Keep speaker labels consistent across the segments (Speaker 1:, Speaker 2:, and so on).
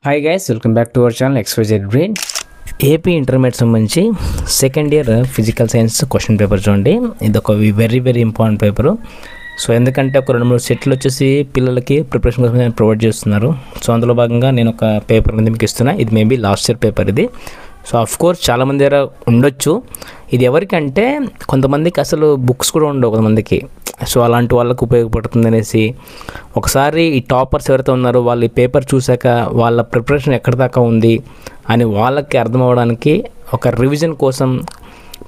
Speaker 1: Hi guys, welcome back to our channel XYZ Brain. AP intermediate సంబంధించి second year physical science question paper చూడండి. ఇది ఒక very important paper. So ఎందుకంటే ఒక 2-3 సెట్లు వచ్చేసి పిల్లలకి ప్రిపరేషన్ కోసం ప్రొవైడ్ చేస్తున్నారు. సో అందులో భాగంగా నేను ఒక పేపర్ అనేది మీకు ఇస్తున్నా. ఇది మేబీ లాస్ట్ ఇయర్ పేపర్ ఇది. సో ఆఫ్ కోర్స్ చాలామంది దగ్గర ఉండొచ్చు. ఇది ఎవరికంటే కొంతమందికి అసలు బుక్స్ కూడా ఉండవు కొంతమందికి. సో అలాంటి వాళ్ళకు ఉపయోగపడుతుంది అనేసి ఒకసారి ఈ టాపర్స్ ఎవరైతే ఉన్నారో వాళ్ళు ఈ పేపర్ చూశాక వాళ్ళ ప్రిపరేషన్ ఎక్కడి దాకా ఉంది అని వాళ్ళకి అర్థం అవ్వడానికి ఒక రివిజన్ కోసం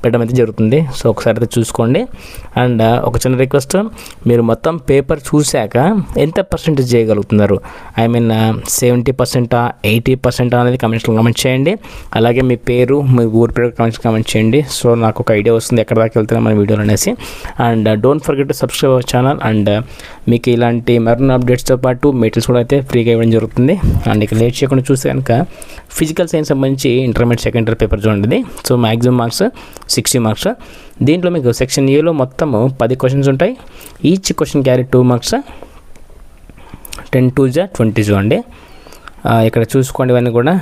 Speaker 1: పెట్టడం అయితే జరుగుతుంది. సో ఒకసారి అయితే చూసుకోండి. అండ్ ఒక చిన్న రిక్వెస్ట్, మీరు మొత్తం పేపర్ చూశాక ఎంత పర్సెంటేజ్ చేయగలుగుతున్నారు, ఐ మీన్ 70%, 80% అనేది కమెంట్స్లో కమెంట్ చేయండి. అలాగే మీ పేరు, మీ ఊరి పేరు కమెంట్ చేయండి. సో నాకు ఒక ఐడియా వస్తుంది ఎక్కడ దాకా వెళ్తున్నాం మన వీడియోలు అనేసి. And don't forget to subscribe our channel. And మీకు ఇలాంటి మరిన్ని అప్డేట్స్తో పాటు మెటీరియల్స్ కూడా అయితే ఫ్రీగా ఇవ్వడం జరుగుతుంది. అండ్ ఇక లేట్ చేయకుండా చూస్తే కనుక ఫిజికల్ సైన్స్ సంబంధించి ఇంటర్మీడియట్ సెకండ్ ఇయర్ పేపర్ చూడండి. So maximum marks 60 marks. దీంట్లో మీకు సెక్షన్ ఏలో మొత్తము 10 క్వశ్చన్స్ ఉంటాయి. Each question carry 2 marks. 10 2 20 చూడండి. ఇక్కడ చూసుకోండి, ఇవన్నీ కూడా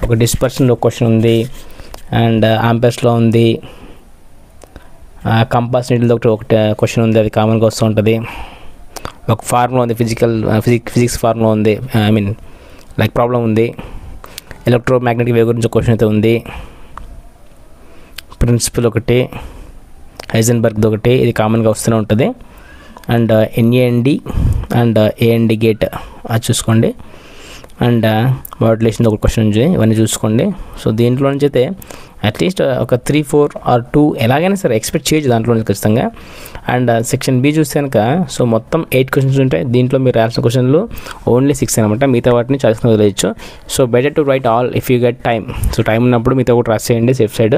Speaker 1: ఒక డిస్పర్షన్లో క్వశ్చన్ ఉంది, అండ్ ఆంపర్స్లో ఉంది, కంపాస్ నీటిలో ఒకటి క్వశ్చన్ ఉంది, అది కామన్గా వస్తూ ఉంటుంది. ఒక ఫార్ములా ఉంది, ఫిజిక్స్ ఫార్ములా ఉంది, ఐ మీన్ లైక్ ప్రాబ్లం ఉంది. ఎలక్ట్రోమాగ్నెటిక్ వేవ్ గురించి క్వశ్చన్ అయితే ఉంది. ప్రిన్సిపల్ ఒకటి, హైజెన్బర్గ్ది ఒకటి, ఇది కామన్గా వస్తూనే ఉంటుంది. And NAND and AND gate అది చూసుకోండి. అండ్ మాడ్యులేషన్ ఒక క్వశ్చన్ ఉంది, ఇవన్నీ చూసుకోండి. సో దీంట్లో నుంచి అయితే అట్లీస్ట్ ఒక 3, 4 or 2 ఎలాగైనా సరే ఎక్స్పెక్ట్ చేయొచ్చు దాంట్లో నుంచి ఖచ్చితంగా. అండ్ సెక్షన్ B చూస్తే కనుక సో మొత్తం 8 క్వశ్చన్స్ ఉంటాయి. దీంట్లో మీరు రాసిన క్వశ్చన్లు ఓన్లీ 6 అనమాట. మిగతా వాటిని చాయిస్ వదిలేయచ్చు. So better to write all if you get time. So time ఉన్నప్పుడు మిగతా కూడా రాసేయండి సేఫ్ సైడ్.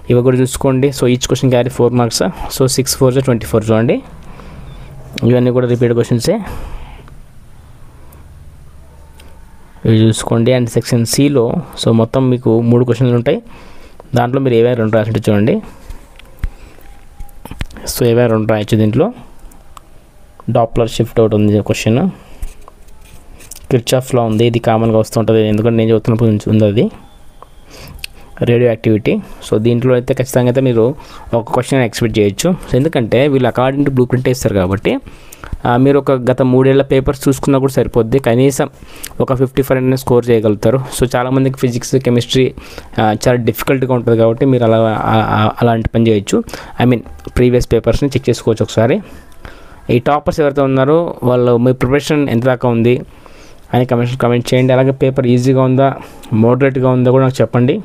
Speaker 1: ఇవి కూడా చూసుకోండి. So each question carry 4 marks. So 6 4 24 చూడండి. ఇవన్నీ కూడా రిపీట్ క్వశ్చన్సే, ఇవి చూసుకోండి. అండ్ సెక్షన్ Cలో సో మొత్తం మీకు 3 క్వశ్చన్లు ఉంటాయి. దాంట్లో మీరు ఏవైనా 2 రాసినట్టు చూడండి. సో ఏవైనా 2 రాయొచ్చు. దీంట్లో డాప్లర్ షిఫ్ట్ ఒకటి ఉంది క్వశ్చన్, కిర్చాఫ్ లా ఉంది, ఇది కామన్గా వస్తుంటుంది ఎందుకంటే నేను చదువుతున్నప్పుడు ఉంది అది. Radio activity. సో దీంట్లో అయితే ఖచ్చితంగా అయితే మీరు ఒక క్వశ్చన్ ఎక్స్పెక్ట్ చేయొచ్చు. సో ఎందుకంటే వీళ్ళు అకార్డింగ్ టు బ్లూ ప్రింట్ వేస్తారు కాబట్టి మీరు ఒక గత 3 ఏళ్ల పేపర్స్ చూసుకున్నా కూడా సరిపోద్ది. కనీసం ఒక 55 స్కోర్ చేయగలుగుతారు. సో చాలామందికి ఫిజిక్స్, కెమిస్ట్రీ చాలా డిఫికల్ట్గా ఉంటుంది కాబట్టి మీరు అలాంటి పని చేయొచ్చు. ఐ మీన్ ప్రీవియస్ పేపర్స్ని చెక్ చేసుకోవచ్చు ఒకసారి. ఈ టాపర్స్ ఎవరైతే ఉన్నారో వాళ్ళు మీ ప్రిపరేషన్ ఎంత దాకా ఉంది అని కమెంట్ చేయండి. అలాగే పేపర్ ఈజీగా ఉందా, మోడరేట్గా ఉందా కూడా నాకు చెప్పండి.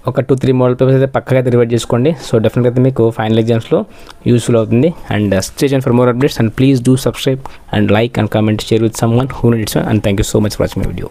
Speaker 1: ఒక 2-3 మోడల్ పేపర్స్ అయితే పక్కగా అయితే రివైడ్ చేసుకోండి. సో డెఫినెట్గా అయితే మీకు ఫైనల్ ఎగ్జామ్స్లో యూస్ఫుల్ అవుతుంది. And stay tuned for more updates and please do subscribe and like and comment, share with someone who needs. And thank you so much for watching my video.